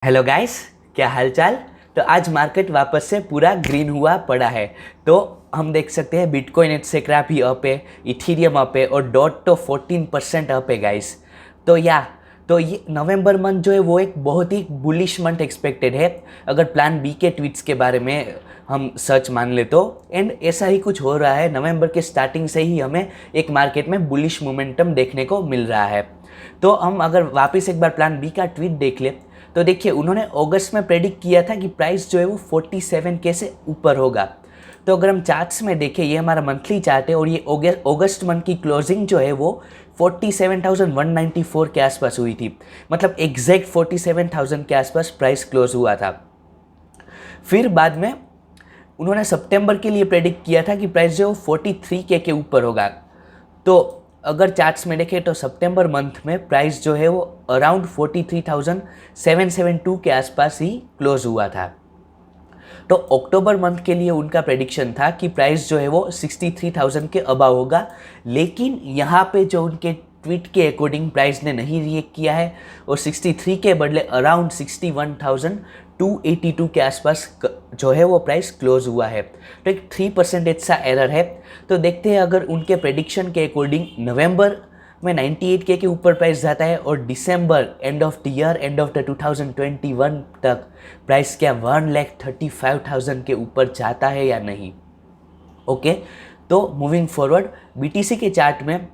Hello guys, क्या हालचाल। तो आज मार्केट वापस से पूरा ग्रीन हुआ पड़ा है। तो हम देख सकते हैं बिटकॉइन एटसेट्रा भी अप है, इथीरियम अप है और डॉट तो 14% अप है गाइस। तो ये नवंबर मंथ जो है वो एक बहुत ही बुलिश मंथ एक्सपेक्टेड है, अगर प्लान बी के ट्वीट्स के बारे में हम सच मान ले तो। एंड ऐसा ही कुछ हो रहा है, नवंबर के स्टार्टिंग से ही हमें एक मार्केट में बुलिश मोमेंटम देखने को मिल रहा है। तो हम अगर वापस एक बार प्लान बी का ट्वीट देख ले तो देखिए, उन्होंने अगस्त में प्रेडिक्ट किया था कि प्राइस जो है वो 47K से ऊपर होगा। तो अगर हम चार्ट्स में देखें, ये हमारा मंथली चार्ट है और ये अगस्त मंथ की क्लोजिंग जो है वो 47,194 के आसपास हुई थी। मतलब एग्जैक्ट 47,000 के आसपास प्राइस क्लोज हुआ था। फिर बाद में उन्होंने सितंबर के लिए प्रेडिक्ट किया था कि प्राइस जो 43K के ऊपर होगा। तो अगर चार्ट्स में देखें तो सितंबर मंथ में प्राइस जो है वो अराउंड 43,772 के आसपास ही क्लोज हुआ था। तो अक्टूबर मंथ के लिए उनका प्रेडिक्शन था कि प्राइस जो है वो 63,000 के अबाव होगा, लेकिन यहाँ पे जो उनके ट्वीट के अकॉर्डिंग प्राइस ने नहीं रिएक्ट किया है और 63 के बदले अराउंड 61,282 के आसपास जो है वो प्राइस क्लोज हुआ है। तो एक 3% सा एरर है। तो देखते हैं, अगर उनके प्रेडिक्शन के अकॉर्डिंग नवंबर में 98K के ऊपर प्राइस जाता है और दिसंबर end of the year, end of the 2021 तक प्राइस क्या 1,35,000 के ऊपर जाता है या नहीं। ओके, तो मूविंग फॉरवर्ड बीटीसी के चार्ट में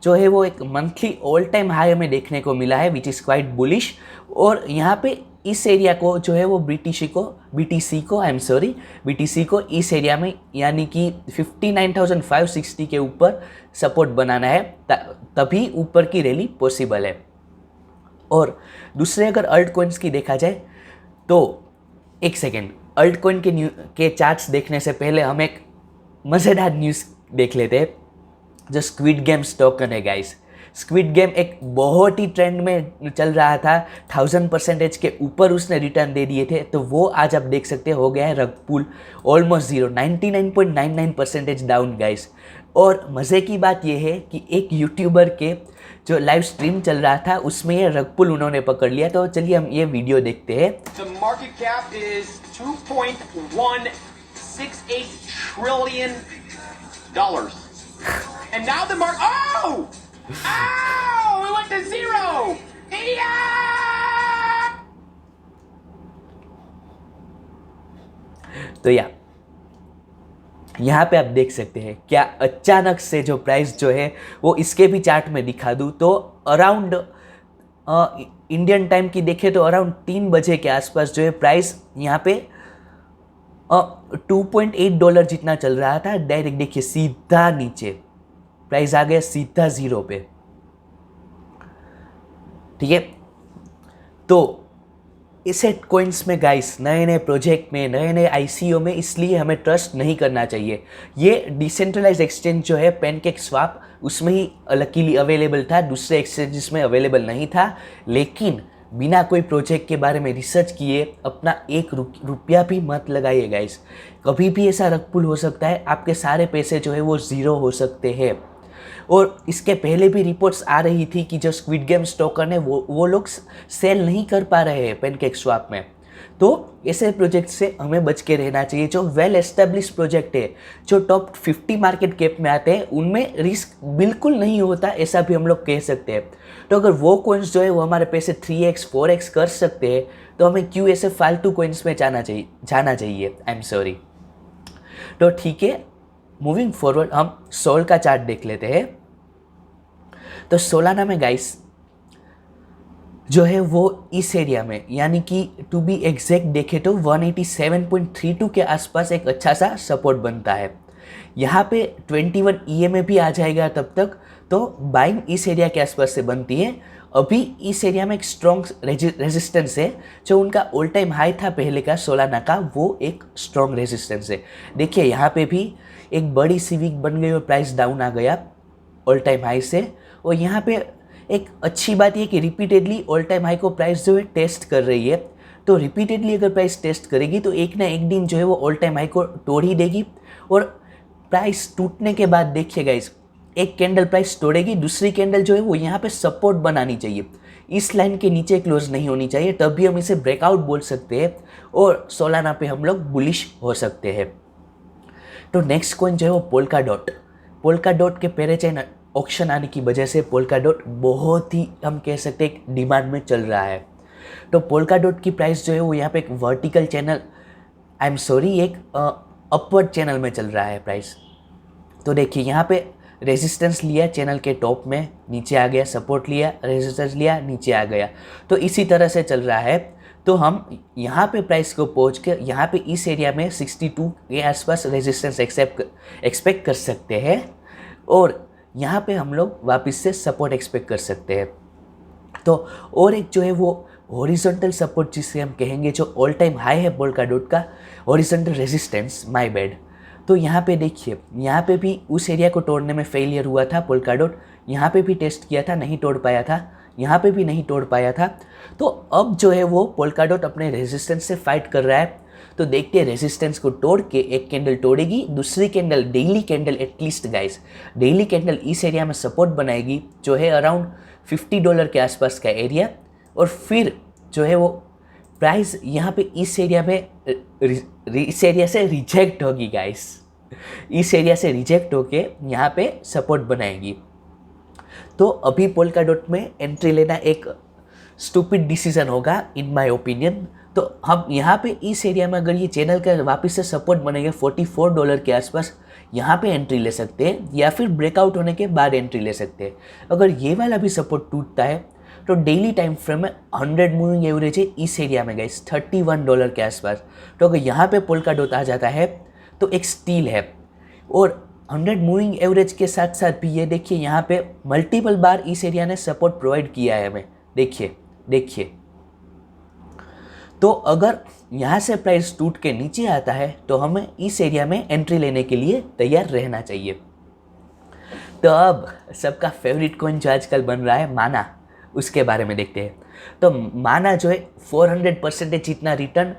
जो है वो एक मंथली ऑल टाइम हाई हमें देखने को मिला है, विच इज़ क्वाइट बुलिश। और यहाँ पे इस एरिया को जो है वो बीटीसी को इस एरिया में यानी कि 59,560 के ऊपर सपोर्ट बनाना है, तभी ऊपर की रैली पॉसिबल है। और दूसरे अगर अल्ट कॉइन्स की देखा जाए तो एक सेकेंड, अल्ट कॉइन के चार्ट्स देखने से पहले हम एक मज़ेदार न्यूज़ देख लेते हैं। जो स्क्विड गेम टोकन है गाइस, स्क्विड गेम एक बहुत ही ट्रेंड में चल रहा था, 1000% के ऊपर उसने रिटर्न दे दिए थे। तो वो आज आप देख सकते हो गया है रग पुल ऑलमोस्ट 99.99% डाउन गाइस। और मज़े की बात यह है कि एक यूट्यूबर के जो लाइव स्ट्रीम चल रहा था उसमें ये रग पुल उन्होंने पकड़ लिया। तो चलिए हम ये वीडियो देखते हैं। The market cap is $2.168 trillion. And now the market, oh! Oh! We went to zero! Yeah! तो यहाँ पे आप देख सकते हैं क्या अचानक से जो प्राइस जो है वो इसके भी चार्ट में दिखा दूँ तो अराउंड इंडियन टाइम की देखें तो अराउंड 3 बजे के आसपास जो है प्राइस यहाँ पे $2.8 जितना चल रहा था। डायरेक्ट देखिए सीधा नीचे प्राइस आ गया, सीधा जीरो पे। ठीक है, तो एसेट कॉइन्स में गाइस, नए नए प्रोजेक्ट में, नए नए आईसीओ में इसलिए हमें ट्रस्ट नहीं करना चाहिए। ये डिसेंट्रलाइज एक्सचेंज जो है पैनकेक स्वैप, उसमें ही लकीली अवेलेबल था, दूसरे एक्सचेंजेस में अवेलेबल नहीं था। लेकिन बिना कोई प्रोजेक्ट के बारे में रिसर्च किए अपना एक रुपया भी मत लगाइए गाइस। कभी भी ऐसा रग पुल हो सकता है, आपके सारे पैसे जो है वो ज़ीरो हो सकते हैं। और इसके पहले भी रिपोर्ट्स आ रही थी कि जो स्क्विड गेम टोकन है वो लोग सेल नहीं कर पा रहे हैं पैनकेक स्वैप में। तो ऐसे प्रोजेक्ट से हमें बच के रहना चाहिए। जो वेल एस्टेब्लिश प्रोजेक्ट है, जो टॉप 50 मार्केट कैप में आते हैं, उनमें रिस्क बिल्कुल नहीं होता, ऐसा भी हम लोग कह सकते हैं। तो अगर वो कॉइन्स जो है वो हमारे पैसे 3x 4x कर सकते हैं, तो हमें क्यों ऐसे फालतू कॉइन्स में जाना चाहिए। I am sorry. तो ठीक है, मूविंग फॉरवर्ड हम सोल का चार्ट देख लेते हैं। तो सोलाना में गाइस जो है वो इस एरिया में, यानी कि टू बी एग्जैक्ट देखे तो 187.32 के आसपास एक अच्छा सा सपोर्ट बनता है। यहाँ पे 21 EMA भी आ जाएगा तब तक, तो बाइंग इस एरिया के आसपास से बनती है। अभी इस एरिया में एक स्ट्रॉन्ग रेजिस्टेंस है, जो उनका ऑल टाइम हाई था पहले का सोलाना का, वो एक स्ट्रॉन्ग रेजिस्टेंस है। देखिए यहाँ पे भी एक बड़ी सी वीक बन गई और प्राइस डाउन आ गया ऑल टाइम हाई से। और यहाँ पे एक अच्छी बात यह कि रिपीटेडली ऑल टाइम हाई को प्राइस जो है टेस्ट कर रही है। तो रिपीटेडली अगर प्राइस टेस्ट करेगी तो एक ना एक दिन जो है वो ऑल टाइम हाई को तोड़ ही देगी। और प्राइस टूटने के बाद देखिएगा, इस एक कैंडल प्राइस तोड़ेगी, दूसरी कैंडल जो है वो यहाँ पे सपोर्ट बनानी चाहिए। इस लाइन के नीचे क्लोज नहीं होनी चाहिए, तब भी हम इसे ब्रेकआउट बोल सकते हैं और सोलाना पे हम लोग बुलिश हो सकते हैं। तो नेक्स्ट कॉइन जो है वो पोल्का डॉट के पहले चेन ऑक्शन आने की वजह से पोल्का डॉट बहुत ही हम कह सकते हैं डिमांड में चल रहा है। तो पोल्का डॉट की प्राइस जो है वो यहाँ पे एक वर्टिकल चैनल, एक अपवर्ड चैनल में चल रहा है प्राइस। तो देखिए यहाँ पे रेजिस्टेंस लिया चैनल के टॉप में, नीचे आ गया, सपोर्ट लिया, रेजिस्टेंस लिया, नीचे आ गया, तो इसी तरह से चल रहा है। तो हम यहाँ पे प्राइस को पहुँच के यहाँ पे इस एरिया में 62 के आसपास रेजिस्टेंस एक्सपेक्ट कर सकते हैं और यहाँ पे हम लोग वापस से सपोर्ट एक्सपेक्ट कर सकते हैं। तो और एक जो है वो हॉरिजॉन्टल सपोर्ट जिसे हम कहेंगे, जो ऑल टाइम हाई है पोल्का डॉट का, हॉरिजॉन्टल रेजिस्टेंस, माय बैड। तो यहाँ पे देखिए, यहाँ पे भी उस एरिया को तोड़ने में फेलियर हुआ था पोल्का डॉट, यहाँ पे भी टेस्ट किया था, नहीं तोड़ पाया था, यहाँ पे भी नहीं तोड़ पाया था। तो अब जो है वो पोल्का डॉट अपने रेजिस्टेंस से फाइट कर रहा है। तो देखते हैं रेजिस्टेंस को तोड़ के एक कैंडल तोड़ेगी, दूसरी candle, daily candle at least guys, daily candle इस एरिया में सपोर्ट बनाएगी जो है अराउंड $50 के आसपास का एरिया, और फिर जो है वो प्राइस यहाँ पे इस एरिया से रिजेक्ट होगी गाइस, इस एरिया से रिजेक्ट होके यहाँ पे सपोर्ट बनाएगी। तो अभी पोल्का डॉट में एंट्री लेना एक स्टूपिड डिसीजन होगा इन माय ओपिनियन। तो हम यहाँ पे इस एरिया में अगर ये चैनल का वापस से सपोर्ट बनेगा $44 के आसपास, यहाँ पे एंट्री ले सकते हैं या फिर ब्रेकआउट होने के बाद एंट्री ले सकते हैं। अगर ये वाला भी सपोर्ट टूटता है तो डेली टाइम फ्रेम में 100 मूविंग एवरेज है इस एरिया में गाइस $31 के आसपास। तो अगर यहाँ पे पोल्का डॉट आ जाता है तो एक स्टील है, और 100 मूविंग एवरेज के साथ साथ भी ये देखिए यहाँ पे मल्टीपल बार इस एरिया ने सपोर्ट प्रोवाइड किया है हमें, देखिए। तो अगर यहाँ से प्राइस टूट के नीचे आता है तो हमें इस एरिया में एंट्री लेने के लिए तैयार रहना चाहिए। तो अब सबका फेवरेट कॉइन जो आजकल बन रहा है माना, उसके बारे में देखते हैं। तो माना जो है 400% जितना रिटर्न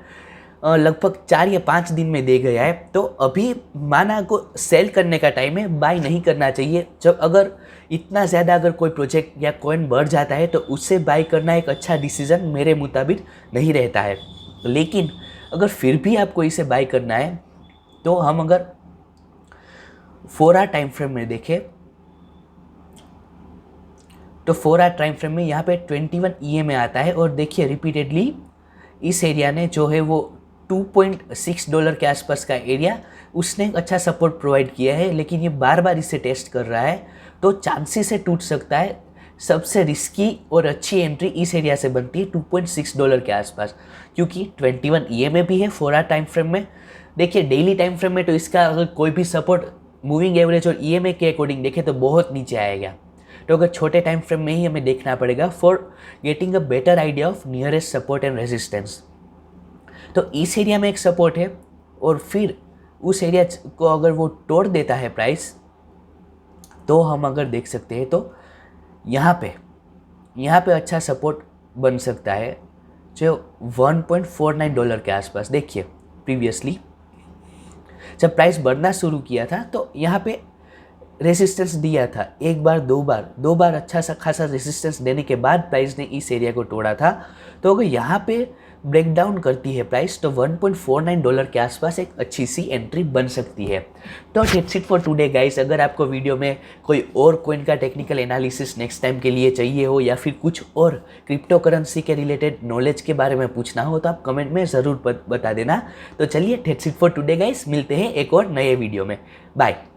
लगभग 4 या 5 दिन में दे गया है। तो अभी माना को सेल करने का टाइम है, बाय नहीं करना चाहिए। जब अगर इतना ज़्यादा अगर कोई प्रोजेक्ट या कॉइन बढ़ जाता है तो उससे बाय करना एक अच्छा डिसीज़न मेरे मुताबिक नहीं रहता है। लेकिन अगर फिर भी आपको इसे बाय करना है तो हम अगर 4 आवर टाइम फ्रेम में देखें तो 4 आवर टाइम फ्रेम में यहाँ पे 21 EMA आता है, और देखिए रिपीटेडली इस एरिया ने जो है वो $2.6 के आसपास का एरिया उसने एक अच्छा सपोर्ट प्रोवाइड किया है, लेकिन ये बार बार इसे टेस्ट कर रहा है तो चांसेस से टूट सकता है। सबसे रिस्की और अच्छी एंट्री इस एरिया से बनती है $2.6 के आसपास, क्योंकि 21 EMA भी है 4 आवर टाइम फ्रेम में। देखिए डेली टाइम फ्रेम में तो इसका अगर कोई भी सपोर्ट मूविंग एवरेज और EMA के अकॉर्डिंग देखें तो बहुत नीचे आएगा। तो अगर छोटे टाइम फ्रेम में ही हमें देखना पड़ेगा for getting a better idea of nearest support and resistance. तो इस एरिया में एक सपोर्ट है, और फिर उस एरिया को अगर वो तोड़ देता है प्राइस, तो हम अगर देख सकते हैं तो यहाँ पे अच्छा सपोर्ट बन सकता है जो $1.49 के आसपास। देखिए प्रीवियसली जब प्राइस बढ़ना शुरू किया था तो यहाँ पे रेजिस्टेंस दिया था, एक बार दो बार अच्छा सा खासा रेजिस्टेंस देने के बाद प्राइस ने इस एरिया को तोड़ा था। तो अगर यहाँ पे ब्रेक डाउन करती है प्राइस तो $1.49 के आसपास एक अच्छी सी एंट्री बन सकती है। तो that's it for today guys. अगर आपको वीडियो में कोई और कॉइन का टेक्निकल एनालिसिस नेक्स्ट टाइम के लिए चाहिए हो, या फिर कुछ और क्रिप्टो करेंसी के रिलेटेड नॉलेज के बारे में पूछना हो, तो आप कमेंट में ज़रूर बता देना। तो चलिए that's it for today guys, मिलते हैं एक और नए वीडियो में। बाय।